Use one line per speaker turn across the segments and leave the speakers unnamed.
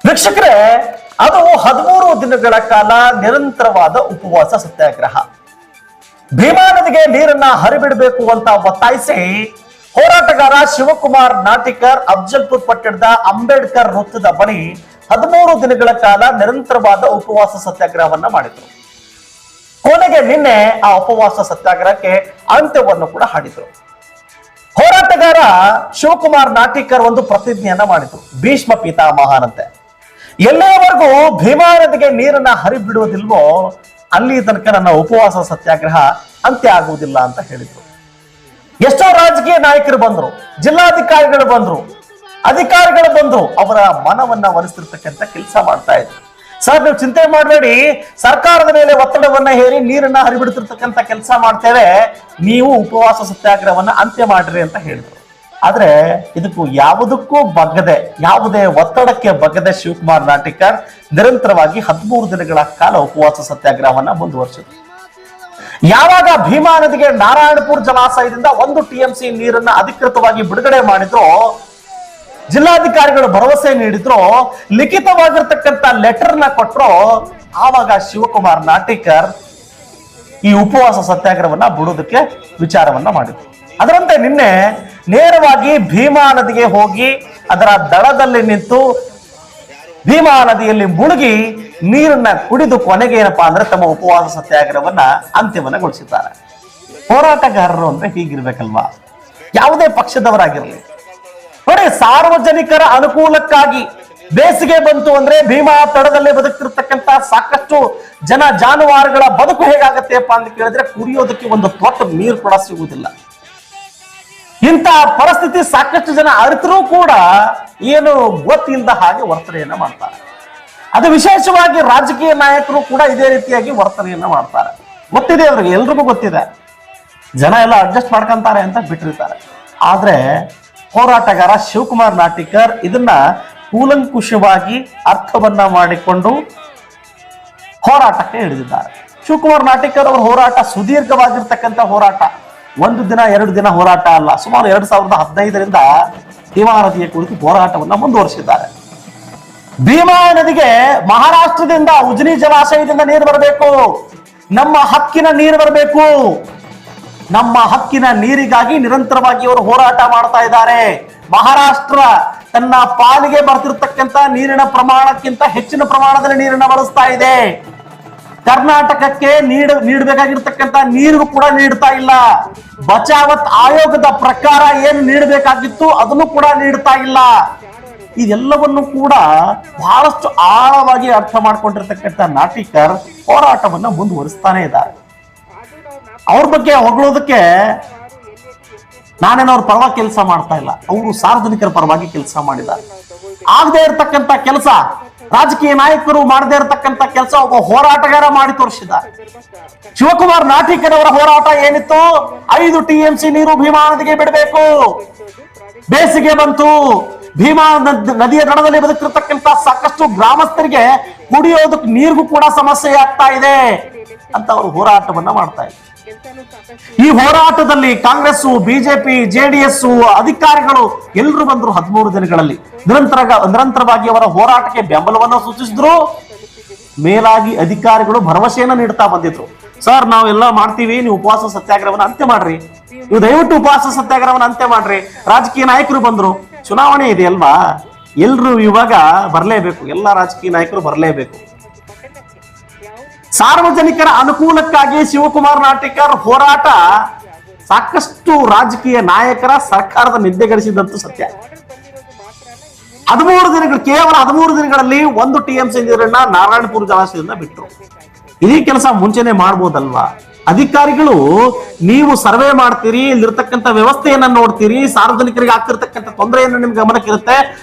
ವೀಕ್ಷಕರೇ, ಅದು 13 ದಿನಗಳ ಕಾಲ ನಿರಂತರವಾದ ಉಪವಾಸ ಸತ್ಯಾಗ್ರಹ. ಭೀಮಾ ನದಿಗೆ ನೀರನ್ನ ಹರಿಬಿಡಬೇಕು ಅಂತ ಒತ್ತಾಯಿಸಿ ಹೋರಾಟಗಾರ ಶಿವಕುಮಾರ್ ನಾಟಿಕರ್ ಅಫಜಲ್ಪುರ್ ಪಟ್ಟಣದ ಅಂಬೇಡ್ಕರ್ ವೃತ್ತದ ಬಳಿ 13 ದಿನಗಳ ಕಾಲ ನಿರಂತರವಾದ ಉಪವಾಸ ಸತ್ಯಾಗ್ರಹವನ್ನ ಮಾಡಿದ್ರು. ಕೊನೆಗೆ ನಿನ್ನೆ ಆ ಉಪವಾಸ ಸತ್ಯಾಗ್ರಹಕ್ಕೆ ಅಂತ್ಯವನ್ನು ಕೂಡ ಹಾಡಿದ್ರು. ಹೋರಾಟಗಾರ ಶಿವಕುಮಾರ್ ನಾಟಿಕರ್ ಒಂದು ಪ್ರತಿಜ್ಞೆಯನ್ನ ಮಾಡಿದ್ರು. ಭೀಷ್ಮ ಪಿತಾಮಹನಂತೆ ಎಲ್ಲಿಯವರೆಗೂ ಭೀಮಾ ನದಿಗೆ ನೀರನ್ನ ಹರಿಬಿಡುವುದಿಲ್ವೋ ಅಲ್ಲಿ ತನಕ ನನ್ನ ಉಪವಾಸ ಸತ್ಯಾಗ್ರಹ ಅಂತ್ಯ ಆಗುವುದಿಲ್ಲ ಅಂತ ಹೇಳಿದ್ರು. ಎಷ್ಟೋ ರಾಜಕೀಯ ನಾಯಕರು ಬಂದ್ರು, ಜಿಲ್ಲಾಧಿಕಾರಿಗಳು ಬಂದ್ರು, ಅಧಿಕಾರಿಗಳು ಬಂದ್ರು, ಅವರ ಮನವನ್ನ ಒಲಿಸ್ತಿರ್ತಕ್ಕಂಥ ಕೆಲಸ ಮಾಡ್ತಾ ಇದ್ರು. ಸರ್, ನೀವು ಚಿಂತೆ ಮಾಡಬೇಡಿ, ಸರ್ಕಾರದ ಮೇಲೆ ಒತ್ತಡವನ್ನ ಹೇರಿ ನೀರನ್ನ ಹರಿಬಿಡ್ತಿರ್ತಕ್ಕಂಥ ಕೆಲಸ ಮಾಡ್ತೇವೆ, ನೀವು ಉಪವಾಸ ಸತ್ಯಾಗ್ರಹವನ್ನ ಅಂತ್ಯ ಮಾಡ್ರಿ ಅಂತ ಹೇಳಿದ್ರು. ಆದ್ರೆ ಇದಕ್ಕೂ ಯಾವುದಕ್ಕೂ ಬಗ್ಗದೆ, ಯಾವುದೇ ಒತ್ತಡಕ್ಕೆ ಬಗ್ಗದೆ ಶಿವಕುಮಾರ್ ನಾಟಿಕರ್ ನಿರಂತರವಾಗಿ 13 ದಿನಗಳ ಕಾಲ ಉಪವಾಸ ಸತ್ಯಾಗ್ರಹವನ್ನ ಮುಂದುವರಿಸಿದ್ರು. ಯಾವಾಗ ಭೀಮಾ ನದಿಗೆ ನಾರಾಯಣಪುರ ಜಲಾಶಯದಿಂದ 1 TMC ನೀರನ್ನ ಅಧಿಕೃತವಾಗಿ ಬಿಡುಗಡೆ ಮಾಡಿದ್ರು, ಜಿಲ್ಲಾಧಿಕಾರಿಗಳು ಭರವಸೆ ನೀಡಿದ್ರು, ಲಿಖಿತವಾಗಿರ್ತಕ್ಕಂಥ ಲೆಟರ್ನ ಕೊಟ್ಟರು, ಆವಾಗ ಶಿವಕುಮಾರ್ ನಾಟಿಕರ್ ಈ ಉಪವಾಸ ಸತ್ಯಾಗ್ರಹವನ್ನ ಬಿಡುವುದಕ್ಕೆ ವಿಚಾರವನ್ನ ಮಾಡಿದ್ರು. ಅದರಂತೆ ನಿನ್ನೆ ನೇರವಾಗಿ ಭೀಮಾ ನದಿಗೆ ಹೋಗಿ ಅದರ ದಡದಲ್ಲಿ ನಿಂತು ಭೀಮಾ ನದಿಯಲ್ಲಿ ಮುಳುಗಿ ನೀರನ್ನ ಕುಡಿದು ಕೊನೆಗೆ ಏನಪ್ಪಾ ಅಂದ್ರೆ ತಮ್ಮ ಉಪವಾಸ ಸತ್ಯಾಗ್ರಹವನ್ನ ಅಂತ್ಯವನ್ನಗೊಳಿಸಿದ್ದಾರೆ. ಹೋರಾಟಗಾರರು ಅಂದ್ರೆ ಹೀಗಿರ್ಬೇಕಲ್ವಾ, ಯಾವುದೇ ಪಕ್ಷದವರಾಗಿರ್ಲಿ. ನೋಡಿ, ಸಾರ್ವಜನಿಕರ ಅನುಕೂಲಕ್ಕಾಗಿ ಬೇಸಿಗೆ ಬಂತು ಅಂದ್ರೆ ಭೀಮಾ ತಡದಲ್ಲಿ ಬದುಕಿರ್ತಕ್ಕಂಥ ಸಾಕಷ್ಟು ಜನ ಜಾನುವಾರುಗಳ ಬದುಕು ಹೇಗಾಗತ್ತೆಪ್ಪ ಅಂತ ಕೇಳಿದ್ರೆ ಕುಡಿಯೋದಕ್ಕೆ ಒಂದು ತೊಟ್ಟು ನೀರು ಕೂಡ ಸಿಗುವುದಿಲ್ಲ. ಇಂಥ ಪರಿಸ್ಥಿತಿ ಸಾಕಷ್ಟು ಜನ ಅರಿತರೂ ಕೂಡ ಏನು ಗೊತ್ತಿಲ್ಲದ ಹಾಗೆ ವರ್ತನೆಯನ್ನ ಮಾಡ್ತಾರೆ. ಅದು ವಿಶೇಷವಾಗಿ ರಾಜಕೀಯ ನಾಯಕರು ಕೂಡ ಇದೇ ರೀತಿಯಾಗಿ ವರ್ತನೆಯನ್ನ ಮಾಡ್ತಾರೆ. ಗೊತ್ತಿದೆ ಅವ್ರಿಗೆ, ಎಲ್ರಿಗೂ ಗೊತ್ತಿದೆ, ಜನ ಎಲ್ಲ ಅಡ್ಜಸ್ಟ್ ಮಾಡ್ಕೊಂತಾರೆ ಅಂತ ಬಿಟ್ಟಿರ್ತಾರೆ. ಆದ್ರೆ ಹೋರಾಟಗಾರ ಶಿವಕುಮಾರ್ ನಾಟಿಕರ್ ಇದನ್ನ ಕೂಲಂಕುಷವಾಗಿ ಅರ್ಥವನ್ನ ಮಾಡಿಕೊಂಡು ಹೋರಾಟಕ್ಕೆ ಹಿಡಿದಿದ್ದಾರೆ. ಶಿವಕುಮಾರ್ ನಾಟಿಕರ್ ಅವರ ಹೋರಾಟ ಸುದೀರ್ಘವಾಗಿರ್ತಕ್ಕಂಥ ಹೋರಾಟ, 1 ದಿನ 2 ದಿನ ಹೋರಾಟ ಅಲ್ಲ. ಸುಮಾರು 2015ರಿಂದ ಭೀಮಾ ನದಿಯ ಕುರಿತು ಹೋರಾಟವನ್ನ ಮುಂದುವರಿಸಿದ್ದಾರೆ. ಭೀಮಾ ನದಿಗೆ ಮಹಾರಾಷ್ಟ್ರದಿಂದ ಉಜ್ನಿ ಜಲಾಶಯದಿಂದ ನೀರು ಬರಬೇಕು, ನಮ್ಮ ಹಕ್ಕಿನ ನೀರು ಬರಬೇಕು, ನಮ್ಮ ಹಕ್ಕಿನ ನೀರಿಗಾಗಿ ನಿರಂತರವಾಗಿ ಅವರು ಹೋರಾಟ ಮಾಡ್ತಾ ಇದ್ದಾರೆ. ಮಹಾರಾಷ್ಟ್ರ ತನ್ನ ಪಾಲಿಗೆ ಬರ್ತಿರ್ತಕ್ಕಂಥ ನೀರಿನ ಪ್ರಮಾಣಕ್ಕಿಂತ ಹೆಚ್ಚಿನ ಪ್ರಮಾಣದಲ್ಲಿ ನೀರನ್ನ ಬಳಸ್ತಾ ಇದೆ. ಕರ್ನಾಟಕಕ್ಕೆ ನೀಡಬೇಕಾಗಿರ್ತಕ್ಕಂಥ ನೀರು ಕೂಡ ನೀಡ್ತಾ ಇಲ್ಲ. ಬಚಾವತ್ ಆಯೋಗದ ಪ್ರಕಾರ ಏನು ನೀಡಬೇಕಾಗಿತ್ತು ಅದನ್ನು ಕೂಡ ನೀಡ್ತಾ ಇಲ್ಲ. ಇದೆಲ್ಲವನ್ನು ಕೂಡ ಬಹಳಷ್ಟು ಆಳವಾಗಿ ಅರ್ಥ ಮಾಡ್ಕೊಂಡಿರ್ತಕ್ಕಂಥ ನಾಟಿಕರ್ ಹೋರಾಟವನ್ನ ಮುಂದುವರಿಸ್ತಾನೆ ಇದ್ದಾರೆ. ಅವ್ರ ಬಗ್ಗೆ ಹೊಗಳೋದಕ್ಕೆ ನಾನೇನೋ ಅವ್ರ ಪರವಾಗಿ ಕೆಲಸ ಮಾಡ್ತಾ ಇಲ್ಲ, ಅವರು ಸಾರ್ವಜನಿಕರ ಪರವಾಗಿ ಕೆಲಸ ಮಾಡಿದ್ದಾರೆ. ಆಗದೆ ಇರತಕ್ಕಂತ ಕೆಲಸ ರಾಜಕೀಯ ನಾಯಕರು ಮಾಡದೇ ಇರತಕ್ಕಂತ ಕೆಲಸ ಒಬ್ಬ ಹೋರಾಟಗಾರ ಮಾಡಿ ತೋರಿಸಿದ್ದಾರೆ. ಶಿವಕುಮಾರ್ ನಾಟಿಕರ್ ಅವರ ಹೋರಾಟ ಏನಿತ್ತು? 5 TMC ನೀರು ಭೀಮಾ ನದಿಗೆ ಬಿಡಬೇಕು. ಬೇಸಿಗೆ ಬಂತು, ಭೀಮಾ ನದಿಯ ದಡದಲ್ಲಿ ಬದುಕಿರ್ತಕ್ಕಂಥ ಸಾಕಷ್ಟು ಗ್ರಾಮಸ್ಥರಿಗೆ ಕುಡಿಯೋದಕ್ಕೆ ನೀರಿಗೂ ಕೂಡ ಸಮಸ್ಯೆ ಆಗ್ತಾ ಇದೆ ಅಂತ ಅವರು ಹೋರಾಟವನ್ನ ಮಾಡ್ತಾ ಇದ್ದಾರೆ. ಈ ಹೋರಾಟದಲ್ಲಿ ಕಾಂಗ್ರೆಸ್, ಬಿಜೆಪಿ, JDS ಅಧಿಕಾರಿಗಳು ಎಲ್ಲರೂ ಬಂದ್ರು. 13 ದಿನಗಳಲ್ಲಿ ನಿರಂತರವಾಗಿ ಅವರ ಹೋರಾಟಕ್ಕೆ ಬೆಂಬಲವನ್ನು ಸೂಚಿಸಿದ್ರು. ಮೇಲಾಗಿ ಅಧಿಕಾರಿಗಳು ಭರವಸೆಯನ್ನ ನೀಡ್ತಾ ಬಂದಿದ್ರು. ಸರ್, ನಾವೆಲ್ಲ ಮಾಡ್ತೀವಿ, ನೀವು ಉಪವಾಸ ಸತ್ಯಾಗ್ರಹವನ್ನ ಅಂತ್ಯ ಮಾಡ್ರಿ, ನೀವು ದಯವಿಟ್ಟು ಉಪವಾಸ ಸತ್ಯಾಗ್ರಹವನ್ನ ಅಂತ್ಯ ಮಾಡ್ರಿ. ರಾಜಕೀಯ ನಾಯಕರು ಬಂದ್ರು, ಚುನಾವಣೆ ಇದೆ ಅಲ್ವಾ, ಎಲ್ರು ಇವಾಗ ಬರ್ಲೇಬೇಕು, ಎಲ್ಲಾ ರಾಜಕೀಯ ನಾಯಕರು ಬರ್ಲೇಬೇಕು. ಸಾರ್ವಜನಿಕರ ಅನುಕೂಲಕ್ಕಾಗಿ ಶಿವಕುಮಾರ್ ನಾಟಿಕರ್ ಹೋರಾಟ ಸಾಕಷ್ಟು ರಾಜಕೀಯ ನಾಯಕರ ಸರ್ಕಾರದ ನಿದ್ದೆಗೆಡಿಸಿದಂತೂ ಸತ್ಯ. 13 ದಿನಗಳು, ಕೇವಲ 13 ದಿನಗಳಲ್ಲಿ 1 TMC ನೀರನ್ನ ನಾರಾಯಣಪುರ ಜಲಾಶಯದಿಂದ ಬಿಟ್ಟರು. ಇದೇ ಕೆಲಸ ಮುಂಚೆನೆ ಮಾಡ್ಬೋದಲ್ವಾ? ಅಧಿಕಾರಿಗಳು, ನೀವು ಸರ್ವೆ ಮಾಡ್ತೀರಿ, ಇಲ್ಲಿರ್ತಕ್ಕಂಥ ವ್ಯವಸ್ಥೆಯನ್ನ ನೋಡ್ತೀರಿ, ಸಾರ್ವಜನಿಕರಿಗೆ ಆಗ್ತಿರ್ತಕ್ಕಂಥ ತೊಂದರೆಯನ್ನು ನಿಮ್ಗೆ ಗಮನಕ್ಕಿರುತ್ತೆ,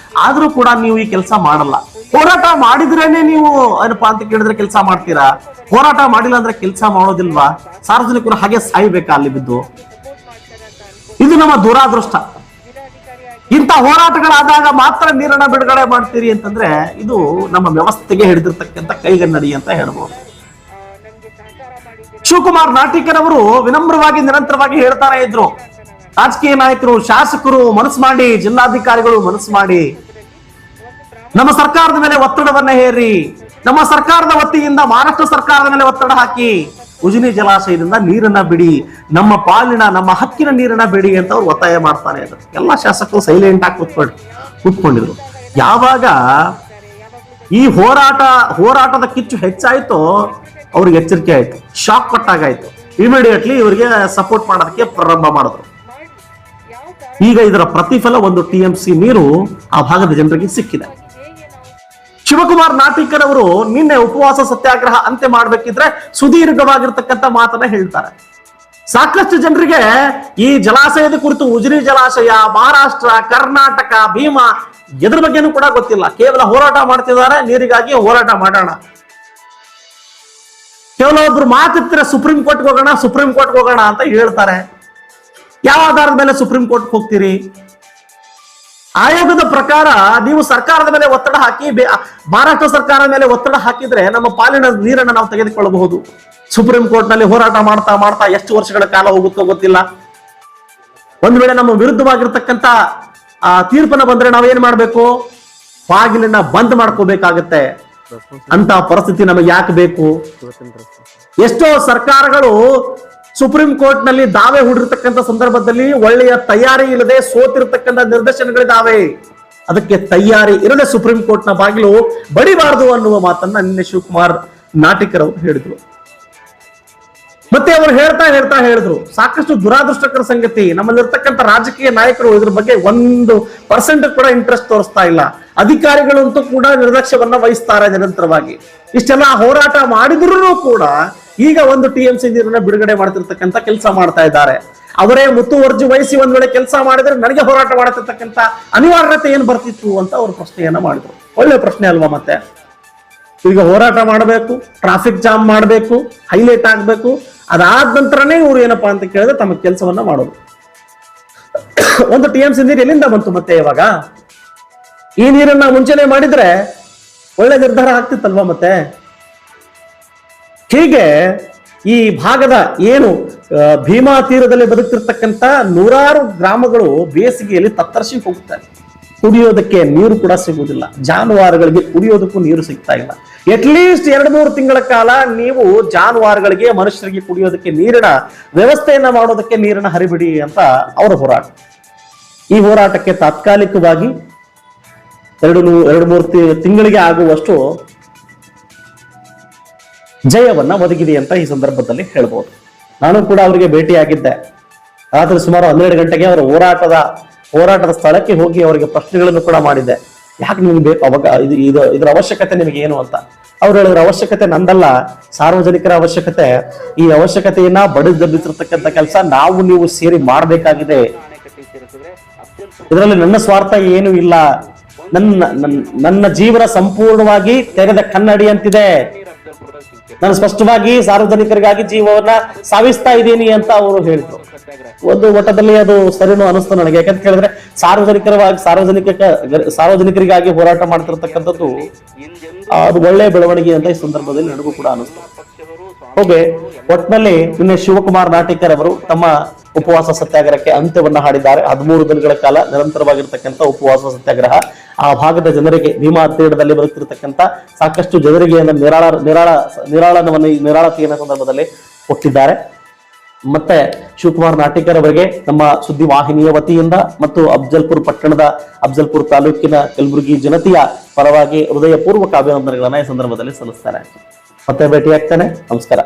ಆದ್ರೂ ಕೂಡ ನೀವು ಈ ಕೆಲಸ ಮಾಡಲ್ಲ. ಹೋರಾಟ ಮಾಡಿದ್ರೇನೆ ನೀವು ಏನಪ್ಪಾ ಅಂತ ಕೇಳಿದ್ರೆ ಕೆಲಸ ಮಾಡ್ತೀರಾ? ಹೋರಾಟ ಮಾಡಿಲ್ಲ ಅಂದ್ರೆ ಕೆಲಸ ಮಾಡೋದಿಲ್ವಾ? ಸಾರ್ವಜನಿಕರು ಹಾಗೆ ಸಾಯ್ಬೇಕಾ ಅಲ್ಲಿ ಬಿದ್ದು? ಇದು ನಮ್ಮ ದುರಾದೃಷ್ಟ. ಇಂಥ ಹೋರಾಟಗಳಾದಾಗ ಮಾತ್ರ ನೀರನ್ನ ಬಿಡುಗಡೆ ಮಾಡ್ತೀರಿ ಅಂತಂದ್ರೆ ಇದು ನಮ್ಮ ವ್ಯವಸ್ಥೆಗೆ ಹಿಡಿದಿರ್ತಕ್ಕಂಥ ಕೈಗನ್ನಡಿ ಅಂತ ಹೇಳ್ಬೋದು. ಶಿವಕುಮಾರ್ ನಾಟಿಕರ್ ಅವರು ವಿನಮ್ರವಾಗಿ ನಿರಂತರವಾಗಿ ಹೇಳ್ತಾನೆ ಇದ್ರು, ರಾಜಕೀಯ ನಾಯಕರು, ಶಾಸಕರು ಮನಸ್ಸು ಮಾಡಿ, ಜಿಲ್ಲಾಧಿಕಾರಿಗಳು ಮನಸ್ಸು ಮಾಡಿ ನಮ್ಮ ಸರ್ಕಾರದ ಮೇಲೆ ಒತ್ತಡವನ್ನ ಹೇರಿ, ನಮ್ಮ ಸರ್ಕಾರದ ವತಿಯಿಂದ ಮಹಾರಾಷ್ಟ್ರ ಸರ್ಕಾರದ ಮೇಲೆ ಒತ್ತಡ ಹಾಕಿ ಉಜಿನಿ ಜಲಾಶಯದಿಂದ ನೀರನ್ನ ಬಿಡಿ, ನಮ್ಮ ಪಾಲಿನ ನಮ್ಮ ಹಕ್ಕಿನ ನೀರನ್ನ ಬಿಡಿ ಅಂತ ಅವ್ರು ಒತ್ತಾಯ ಮಾಡ್ತಾನೆ ಇದ್ರು. ಎಲ್ಲ ಶಾಸಕರು ಸೈಲೆಂಟ್ ಆಗಿ ಕೂತ್ಕೊಂಡಿದ್ರು. ಯಾವಾಗ ಈ ಹೋರಾಟದ ಕಿಚ್ಚು ಹೆಚ್ಚಾಯ್ತು, ಅವ್ರಿಗೆ ಎಚ್ಚರಿಕೆ ಆಯ್ತು, ಶಾಕ್ ಕೊಟ್ಟಾಗಾಯ್ತು. ಇಮಿಡಿಯೇಟ್ಲಿ ಇವರಿಗೆ ಸಪೋರ್ಟ್ ಮಾಡೋದಕ್ಕೆ ಪ್ರಾರಂಭ ಮಾಡಿದ್ರು. ಈಗ ಇದರ ಪ್ರತಿಫಲ ಒಂದು TMC ನೀರು ಆ ಭಾಗದ ಜನರಿಗೆ ಸಿಕ್ಕಿದೆ. ಶಿವಕುಮಾರ್ ನಾಟಿಕರ್ ಅವರು ನಿನ್ನೆ ಉಪವಾಸ ಸತ್ಯಾಗ್ರಹ ಅಂತ್ಯ ಮಾಡ್ಬೇಕಿದ್ರೆ ಸುದೀರ್ಘವಾಗಿರ್ತಕ್ಕಂಥ ಮಾತನ್ನ ಹೇಳ್ತಾರೆ. ಸಾಕಷ್ಟು ಜನರಿಗೆ ಈ ಜಲಾಶಯದ ಕುರಿತು, ಉಜಿನಿ ಜಲಾಶಯ, ಮಹಾರಾಷ್ಟ್ರ, ಕರ್ನಾಟಕ, ಭೀಮಾ ಎದ್ರ ಬಗ್ಗೆನೂ ಕೂಡ ಗೊತ್ತಿಲ್ಲ. ಕೇವಲ ಹೋರಾಟ ಮಾಡ್ತಿದ್ದಾರೆ, ನೀರಿಗಾಗಿ ಹೋರಾಟ ಮಾಡೋಣ. ಕೆಲವೊಬ್ರು ಮಾತಿರ್ತಾರೆ ಸುಪ್ರೀಂ ಕೋರ್ಟ್ಗೆ ಹೋಗೋಣ ಅಂತ ಹೇಳ್ತಾರೆ. ಯಾವ ಆಧಾರದ ಮೇಲೆ ಸುಪ್ರೀಂ ಕೋರ್ಟ್ ಹೋಗ್ತೀರಿ? ಆಯೋಗದ ಪ್ರಕಾರ ನೀವು ಸರ್ಕಾರದ ಮೇಲೆ ಒತ್ತಡ ಹಾಕಿ, ಮಹಾರಾಷ್ಟ್ರ ಸರ್ಕಾರದ ಮೇಲೆ ಒತ್ತಡ ಹಾಕಿದ್ರೆ ನಮ್ಮ ಪಾಲಿನ ನೀರನ್ನು ನಾವು ತೆಗೆದುಕೊಳ್ಳಬಹುದು. ಸುಪ್ರೀಂ ಕೋರ್ಟ್ ನಲ್ಲಿ ಹೋರಾಟ ಮಾಡ್ತಾ ಮಾಡ್ತಾ ಎಷ್ಟು ವರ್ಷಗಳ ಕಾಲ ಹೋಗುತ್ತೋ ಗೊತ್ತಿಲ್ಲ. ಒಂದು ವೇಳೆ ನಮ್ಮ ವಿರುದ್ಧವಾಗಿರ್ತಕ್ಕಂಥ ತೀರ್ಪನ್ನ ಬಂದ್ರೆ ನಾವೇನ್ ಮಾಡ್ಬೇಕು? ಬಾಗಿಲನ್ನ ಬಂದ್ ಮಾಡ್ಕೋಬೇಕಾಗತ್ತೆ. ಅಂತ ಪರಿಸ್ಥಿತಿ ನಮಗೆ ಯಾಕೆ ಬೇಕು? ಎಷ್ಟೋ ಸರ್ಕಾರಗಳು ಸುಪ್ರೀಂ ಕೋರ್ಟ್ ನಲ್ಲಿ ದಾವೆ ಹೂಡಿರ್ತಕ್ಕಂಥ ಸಂದರ್ಭದಲ್ಲಿ ಒಳ್ಳೆಯ ತಯಾರಿ ಇಲ್ಲದೆ ಸೋತಿರ್ತಕ್ಕಂಥ ನಿದರ್ಶನಗಳಿದಾವೆ. ಅದಕ್ಕೆ ತಯಾರಿ ಇರದೆ ಸುಪ್ರೀಂ ಕೋರ್ಟ್ ನ ಬಾಗಿಲು ಬಡಿಬಾರದು ಅನ್ನುವ ಮಾತನ್ನ ನಿನ್ನೆ ಶಿವಕುಮಾರ್ ನಾಟಿಕರ್ ಅವರು ಹೇಳಿದ್ರು. ಮತ್ತೆ ಅವರು ಹೇಳ್ತಾ ಹೇಳಿದ್ರು, ಸಾಕಷ್ಟು ದುರಾದೃಷ್ಟಕರ ಸಂಗತಿ, ನಮ್ಮಲ್ಲಿರ್ತಕ್ಕಂಥ ರಾಜಕೀಯ ನಾಯಕರು ಇದ್ರ ಬಗ್ಗೆ 1% ಕೂಡ ಇಂಟ್ರೆಸ್ಟ್ ತೋರಿಸ್ತಾ ಇಲ್ಲ. ಅಧಿಕಾರಿಗಳಂತೂ ಕೂಡ ನಿರ್ಲಕ್ಷ್ಯವನ್ನ ವಹಿಸ್ತಾರೆ ನಿರಂತರವಾಗಿ. ಇಷ್ಟೆಲ್ಲ ಹೋರಾಟ ಮಾಡಿದ್ರು ಕೂಡ ಈಗ ಒಂದು TMC ನೀರನ್ನ ಬಿಡುಗಡೆ ಮಾಡ್ತಿರ್ತಕ್ಕಂಥ ಕೆಲಸ ಮಾಡ್ತಾ ಇದ್ದಾರೆ. ಅವರೇ ಮುತುವರ್ಜಿ ವಹಿಸಿ ಒಂದ್ ವೇಳೆ ಕೆಲಸ ಮಾಡಿದ್ರೆ ನನಗೆ ಹೋರಾಟ ಮಾಡತಿರ್ತಕ್ಕಂಥ ಅನಿವಾರ್ಯತೆ ಏನ್ ಬರ್ತಿತ್ತು ಅಂತ ಅವರು ಪ್ರಶ್ನೆಯನ್ನ ಮಾಡಿದ್ರು. ಒಳ್ಳೆ ಪ್ರಶ್ನೆ ಅಲ್ವಾ? ಮತ್ತೆ ಈಗ ಹೋರಾಟ ಮಾಡಬೇಕು, ಟ್ರಾಫಿಕ್ ಜಾಮ್ ಮಾಡಬೇಕು, ಹೈಲೈಟ್ ಆಗ್ಬೇಕು, ಅದಾದ ನಂತರನೇ ಇವ್ರು ಏನಪ್ಪಾ ಅಂತ ಕೇಳಿದ್ರೆ ತಮ್ಮ ಕೆಲಸವನ್ನ ಮಾಡೋದು. ಒಂದು TMC ನೀರು ಎಲ್ಲಿಂದ ಬಂತು ಮತ್ತೆ ಇವಾಗ? ಈ ನೀರನ್ನ ಮುಂಚೆನೆ ಮಾಡಿದ್ರೆ ಒಳ್ಳೆ ನಿರ್ಧಾರ ಆಗ್ತಿತ್ತಲ್ವಾ? ಮತ್ತೆ ಹೀಗೆ ಈ ಭಾಗದ ಏನು ಭೀಮಾ ತೀರದಲ್ಲಿ ಬದುಕ್ತಿರ್ತಕ್ಕಂಥ ನೂರಾರು ಗ್ರಾಮಗಳು ಬೇಸಿಗೆಯಲ್ಲಿ ತತ್ತರಿಸಿ ಹೋಗ್ತಾರೆ. ಕುಡಿಯೋದಕ್ಕೆ ನೀರು ಕೂಡ ಸಿಗುವುದಿಲ್ಲ. ಜಾನುವಾರುಗಳಿಗೆ ಕುಡಿಯೋದಕ್ಕೂ ನೀರು ಸಿಗ್ತಾ ಇಲ್ಲ. ಅಟ್ಲೀಸ್ಟ್ 2-3 ತಿಂಗಳ ಕಾಲ ನೀವು ಜಾನುವಾರುಗಳಿಗೆ, ಮನುಷ್ಯರಿಗೆ ಕುಡಿಯೋದಕ್ಕೆ ನೀರಿನ ವ್ಯವಸ್ಥೆಯನ್ನ ಮಾಡೋದಕ್ಕೆ ನೀರನ್ನ ಹರಿಬಿಡಿ ಅಂತ ಅವರ ಹೋರಾಟ. ಈ ಹೋರಾಟಕ್ಕೆ ತಾತ್ಕಾಲಿಕವಾಗಿ 2-3 ತಿಂಗಳಿಗೆ ಆಗುವಷ್ಟು ಜಯವನ್ನ ಒದಗಿದೆ ಅಂತ ಈ ಸಂದರ್ಭದಲ್ಲಿ ಹೇಳ್ಬೋದು. ನಾನು ಕೂಡ ಅವರಿಗೆ ಭೇಟಿಯಾಗಿದ್ದೆ. ರಾತ್ರಿ ಸುಮಾರು 12 ಗಂಟೆಗೆ ಅವರ ಹೋರಾಟದ ಸ್ಥಳಕ್ಕೆ ಹೋಗಿ ಅವರಿಗೆ ಪ್ರಶ್ನೆಗಳನ್ನು ಕೂಡ ಮಾಡಿದ್ದೆ. ಯಾಕೆ ನಿಮ್ಗೆ ಬೇಕು ಅವಾಗ ಇದ್ರ ಅವಶ್ಯಕತೆ ನಿಮಗೆ ಏನು ಅಂತ. ಅವ್ರು ಹೇಳಿದ್ರ ಅವಶ್ಯಕತೆ ನಂದಲ್ಲ, ಸಾರ್ವಜನಿಕರ ಅವಶ್ಯಕತೆ. ಈ ಅವಶ್ಯಕತೆಯನ್ನ ಬಡಿದೆಬ್ಬಿಸಿರ್ತಕ್ಕಂಥ ಕೆಲಸ ನಾವು ನೀವು ಸೇರಿ ಮಾಡಬೇಕಾಗಿದೆ. ಇದರಲ್ಲಿ ನನ್ನ ಸ್ವಾರ್ಥ ಏನು ಇಲ್ಲ. ನನ್ನ ಜೀವನ ಸಂಪೂರ್ಣವಾಗಿ ತೆರೆದ ಕನ್ನಡಿ ಅಂತಿದೆ. ನಾನು ಸ್ಪಷ್ಟವಾಗಿ ಸಾರ್ವಜನಿಕರಿಗಾಗಿ ಜೀವವನ್ನ ಸಾವಿಸ್ತಾ ಇದ್ದೀನಿ ಅಂತ ಅವರು ಹೇಳಿದ್ರು. ಒಂದು ಮಟ್ಟದಲ್ಲಿ ಅದು ಸರಿನೂ ಅನಿಸ್ತು ನನಗೆ. ಯಾಕಂತ ಕೇಳಿದ್ರೆ ಸಾರ್ವಜನಿಕರಿಗಾಗಿ ಹೋರಾಟ ಮಾಡ್ತಿರ್ತಕ್ಕಂಥದ್ದು ಅದು ಒಳ್ಳೆ ಬೆಳವಣಿಗೆ ಅಂತ ಈ ಸಂದರ್ಭದಲ್ಲಿ ನನಗೂ ಕೂಡ ಅನಿಸ್ತು. ಹೋಗಿ ಒಟ್ಟಿನಲ್ಲಿ ನಿನ್ನೆ ಶಿವಕುಮಾರ್ ನಾಟಿಕರ್ ಅವರು ತಮ್ಮ ಉಪವಾಸ ಸತ್ಯಾಗ್ರಹಕ್ಕೆ ಅಂತ್ಯವನ್ನ ಹಾಡಿದ್ದಾರೆ. 13 ದಿನಗಳ ಕಾಲ ನಿರಂತರವಾಗಿರ್ತಕ್ಕಂಥ ಉಪವಾಸ ಸತ್ಯಾಗ್ರಹ ಆ ಭಾಗದ ಜನರಿಗೆ, ಭೀಮಾ ತೀರದಲ್ಲಿ ಬರುತ್ತಿರತಕ್ಕಂಥ ಸಾಕಷ್ಟು ಜನರಿಗೆ ನಿರಾಳತೆಯ ಸಂದರ್ಭದಲ್ಲಿ ಕೊಟ್ಟಿದ್ದಾರೆ. ಮತ್ತೆ ಶಿವಕುಮಾರ್ ನಾಟಿಕರ್ ಅವರಿಗೆ ನಮ್ಮ ಸುದ್ದಿ ವಾಹಿನಿಯ ವತಿಯಿಂದ ಮತ್ತು ಅಫ್ಜಲ್ಪುರ್ ತಾಲೂಕಿನ ಕಲಬುರಗಿ ಜನತೆಯ ಪರವಾಗಿ ಹೃದಯಪೂರ್ವಕ ಅಭಿನಂದನೆಗಳನ್ನ ಈ ಸಂದರ್ಭದಲ್ಲಿ ಸಲ್ಲಿಸ್ತಾರೆ. ಮತ್ತೆ ಭೇಟಿಯಾಗ್ತೇನೆ. ನಮಸ್ಕಾರ.